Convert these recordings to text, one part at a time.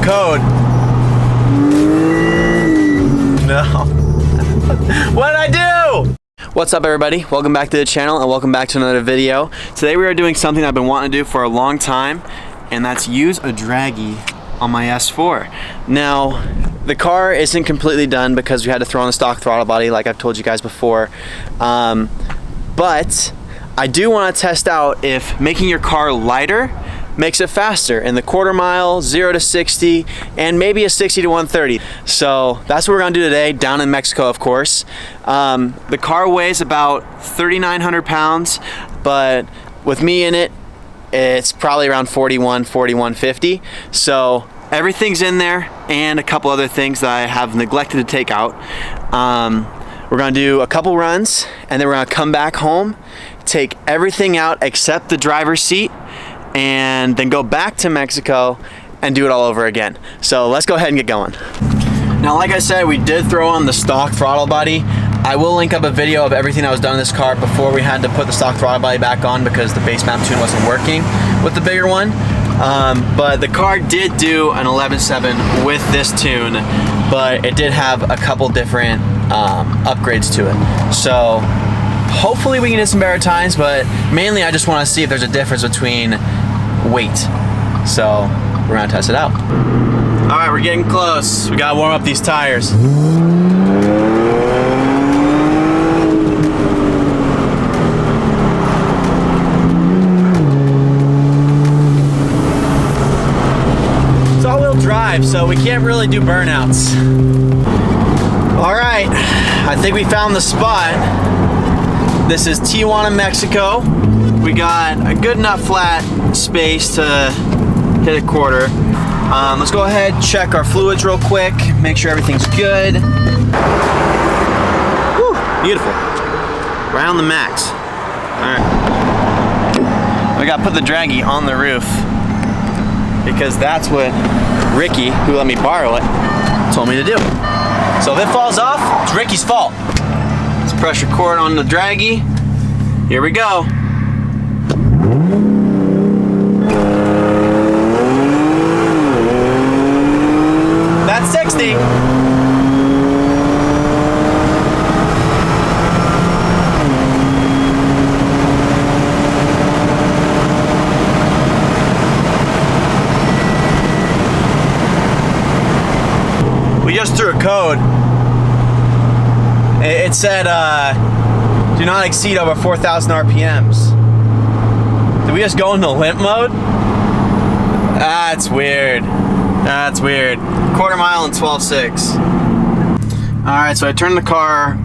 code. No. What did I do? What's up, everybody? Welcome back to the channel and welcome back to another video. Today we are doing something I've been wanting to do for a long time, and that's use a draggy on my S4. Now, the car isn't completely done because we had to throw on the stock throttle body like I've told you guys before. But I do want to test out if making your car lighter makes it faster in the quarter mile, 0 to 60, and maybe a 60 to 130. So that's what we're gonna do today, down in Mexico, of course. The car weighs about 3,900 pounds, but with me in it, it's probably around 4150. So everything's in there and a couple other things that I have neglected to take out. We're gonna do a couple runs and then we're gonna come back home, take everything out except the driver's seat, and then go back to Mexico and do it all over again. So let's go ahead and get going. Now, like I said, we did throw on the stock throttle body. I will link up a video of everything that was done in this car before we had to put the stock throttle body back on because the base map tune wasn't working with the bigger one. But the car did do an 11.7 with this tune, but it did have a couple different upgrades to it. So hopefully we can get some better times, but mainly I just want to see if there's a difference between weight. So we're gonna test it out. All right, we're getting close. We gotta warm up these tires. It's all-wheel drive, so we can't really do burnouts. All right, I think we found the spot. This is Tijuana, Mexico. We got a good enough flat space to hit a quarter. Let's go ahead, check our fluids real quick, make sure everything's good. Woo, beautiful. Right on the max. All right. We gotta put the draggy on the roof because that's what Ricky, who let me borrow it, told me to do. So if it falls off, it's Ricky's fault. Let's pressure cord on the draggy. Here we go. That's 60. We just threw a code. It said, do not exceed over 4,000 RPMs. Did we just go into limp mode? That's weird. That's weird. Quarter mile and 12.6. All right, so I turned the car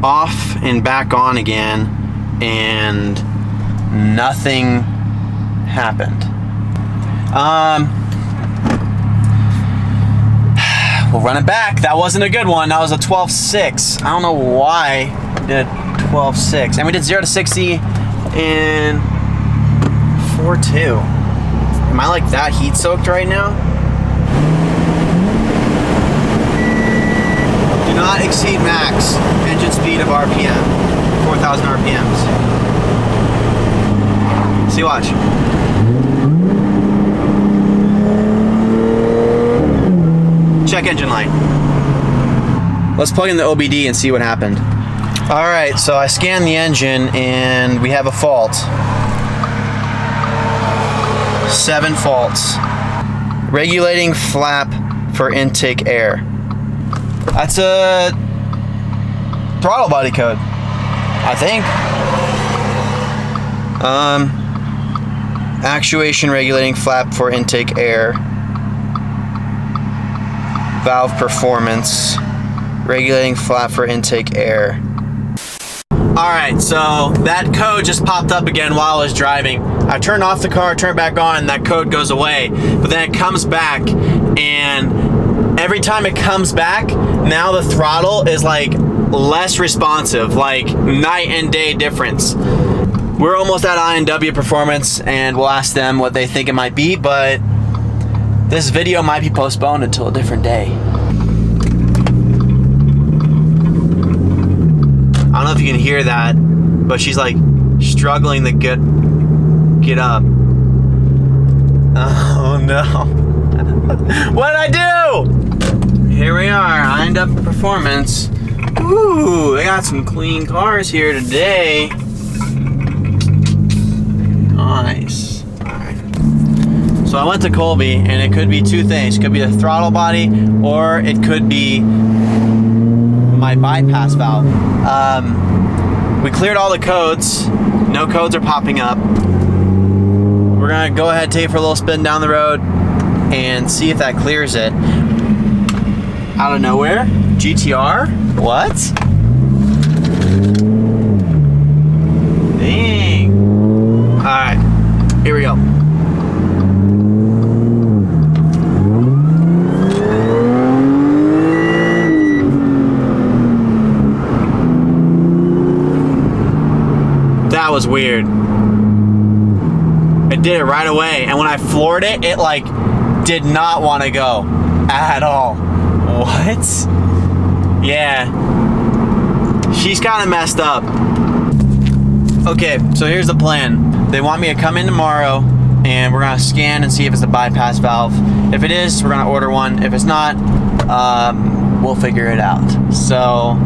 off and back on again, and nothing happened. We'll run it back. That wasn't a good one. That was a 12.6. I don't know why I did 12.6. And we did 0 to 60 in 4.2. Am I like that heat soaked right now? Do not exceed max engine speed of RPM. 4,000 RPMs. See, watch. Check engine light. Let's plug in the OBD and see what happened. All right, so I scanned the engine and we have a fault. 7 faults. Regulating flap for intake air. That's a throttle body code, I think. Actuation regulating flap for intake air. Valve performance, regulating flap for intake air. All right, so that code just popped up again while I was driving. I turned off the car, turned back on, and that code goes away. But then it comes back, and every time it comes back, now the throttle is like less responsive, like night and day difference. We're almost at I&W Performance, and we'll ask them what they think it might be, but this video might be postponed until a different day. I don't know if you can hear that, but she's like struggling to get up. Oh no. What did I do? Here we are, I end up performance. Ooh, they got some clean cars here today. Nice. Alright. So I went to Colby, and it could be two things. It could be the throttle body, or it could be my bypass valve. We cleared all the codes. No codes are popping up. We're gonna go ahead and take it for a little spin down the road and see if that clears it. Out of nowhere, GTR? What? Dang. All right, here we go. That was weird. It did it right away, and when I floored it, it like did not want to go at all. What? Yeah. She's kind of messed up. Okay, so here's the plan. They want me to come in tomorrow, and we're gonna scan and see if it's a bypass valve. If it is, we're gonna order one. If it's not, we'll figure it out. So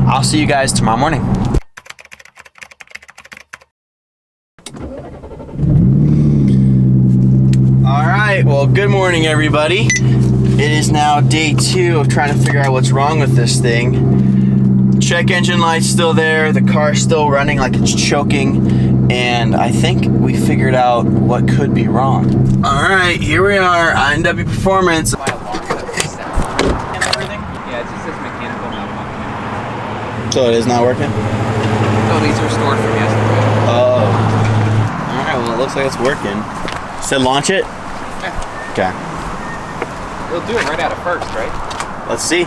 I'll see you guys tomorrow morning. Alright, well, good morning, everybody. It is now day 2 of trying to figure out what's wrong with this thing. Check engine light's still there, the car's still running like it's choking, and I think we figured out what could be wrong. Alright, here we are, INW Performance. Yeah, it just says mechanical malfunction. So it is not working? Oh, these are stored from yesterday. Oh. Alright, well, it looks like it's working. Said launch it? Yeah. Okay. It'll do it right out of first, right? Let's see.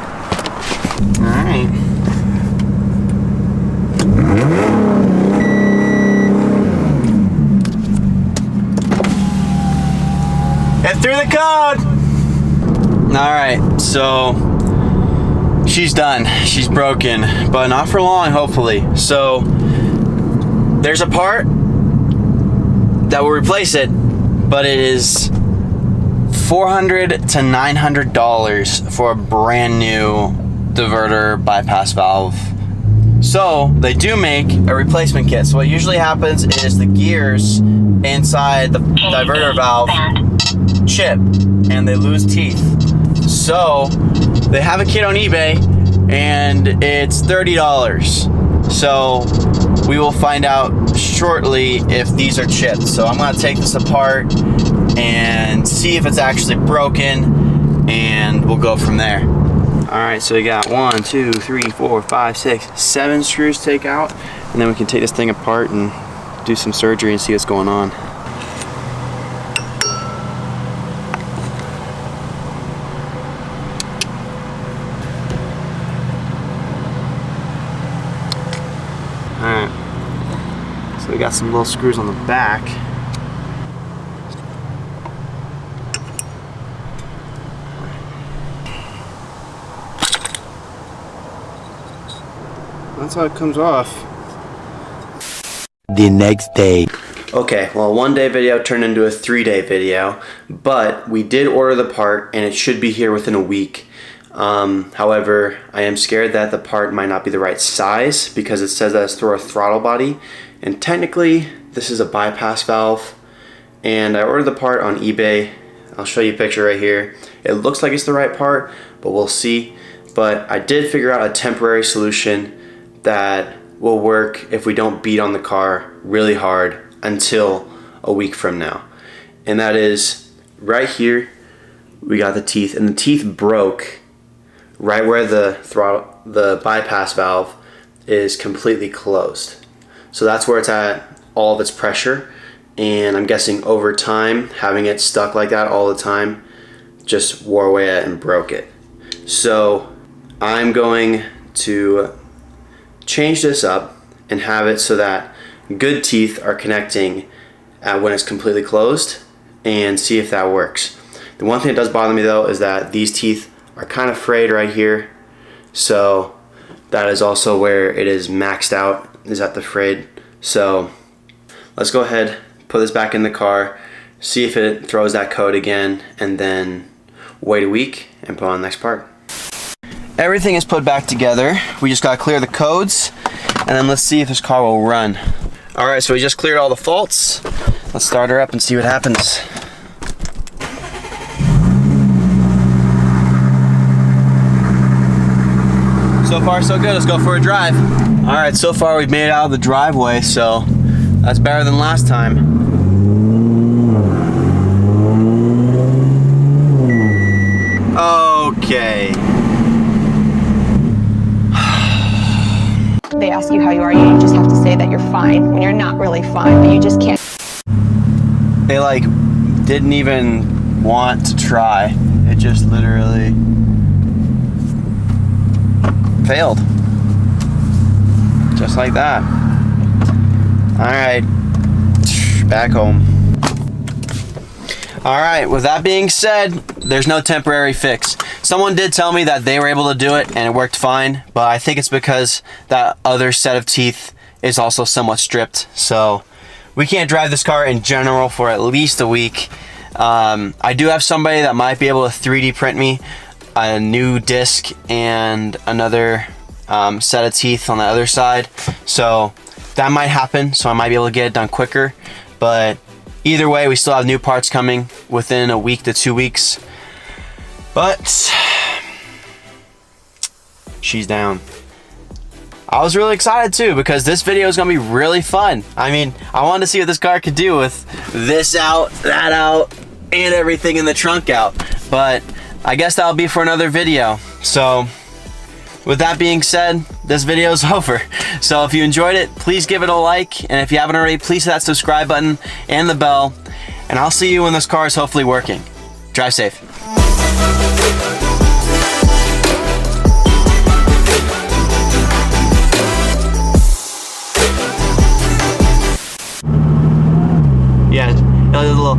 Alright. It threw the code! Alright, so she's done. She's broken, but not for long, hopefully. So there's a part that will replace it, but it is $400 to $900 for a brand new diverter bypass valve. So they do make a replacement kit. So what usually happens is the gears inside the diverter valve chip and they lose teeth. So they have a kit on eBay and it's $30. So we will find out shortly if these are chipped. So I'm gonna take this apart and see if it's actually broken, and we'll go from there. All right, so we got 1, 2, 3, 4, 5, 6, 7 screws to take out, and then we can take this thing apart and do some surgery and see what's going on. All right, so we got some little screws on the back. That's how it comes off. The next day. Okay, well, a 1-day video turned into a 3-day video, but we did order the part and it should be here within a week. However, I am scared that the part might not be the right size because it says that it's through a throttle body, and technically this is a bypass valve, and I ordered the part on eBay. I'll show you a picture right here. It looks like it's the right part, but we'll see. But I did figure out a temporary solution that will work if we don't beat on the car really hard until a week from now. And that is right here, we got the teeth, and the teeth broke right where the bypass valve is completely closed. So that's where it's at, all of its pressure. And I'm guessing over time, having it stuck like that all the time just wore away at it and broke it. So I'm going to change this up and have it so that good teeth are connecting when it's completely closed, and see if that works. The one thing that does bother me though is that these teeth are kind of frayed right here, so that is also where it is maxed out, is at the frayed. So let's go ahead, put this back in the car, see if it throws that code again, and then wait a week, and put on the next part. Everything is put back together. We just gotta clear the codes, and then let's see if this car will run. All right, so we just cleared all the faults. Let's start her up and see what happens. So far, so good. Let's go for a drive. All right, so far we've made it out of the driveway, so that's better than last time. Okay. They ask you how you are, you just have to say that you're fine when you're not really fine, but you just can't. They like didn't even want to try. It just literally failed. Just like that. All right, back home. All right, with that being said, there's no temporary fix. Someone did tell me that they were able to do it and it worked fine, but I think it's because that other set of teeth is also somewhat stripped. So we can't drive this car in general for at least a week. I do have somebody that might be able to 3D print me a new disc and another set of teeth on the other side. So that might happen, so I might be able to get it done quicker. But either way, we still have new parts coming within a week to 2 weeks. But she's down. I was really excited too because this video is gonna be really fun. I mean, I wanted to see what this car could do with this out, that out, and everything in the trunk out. But I guess that'll be for another video. So with that being said, this video is over. So if you enjoyed it, please give it a like. And if you haven't already, please hit that subscribe button and the bell. And I'll see you when this car is hopefully working. Drive safe. Yeah, like a little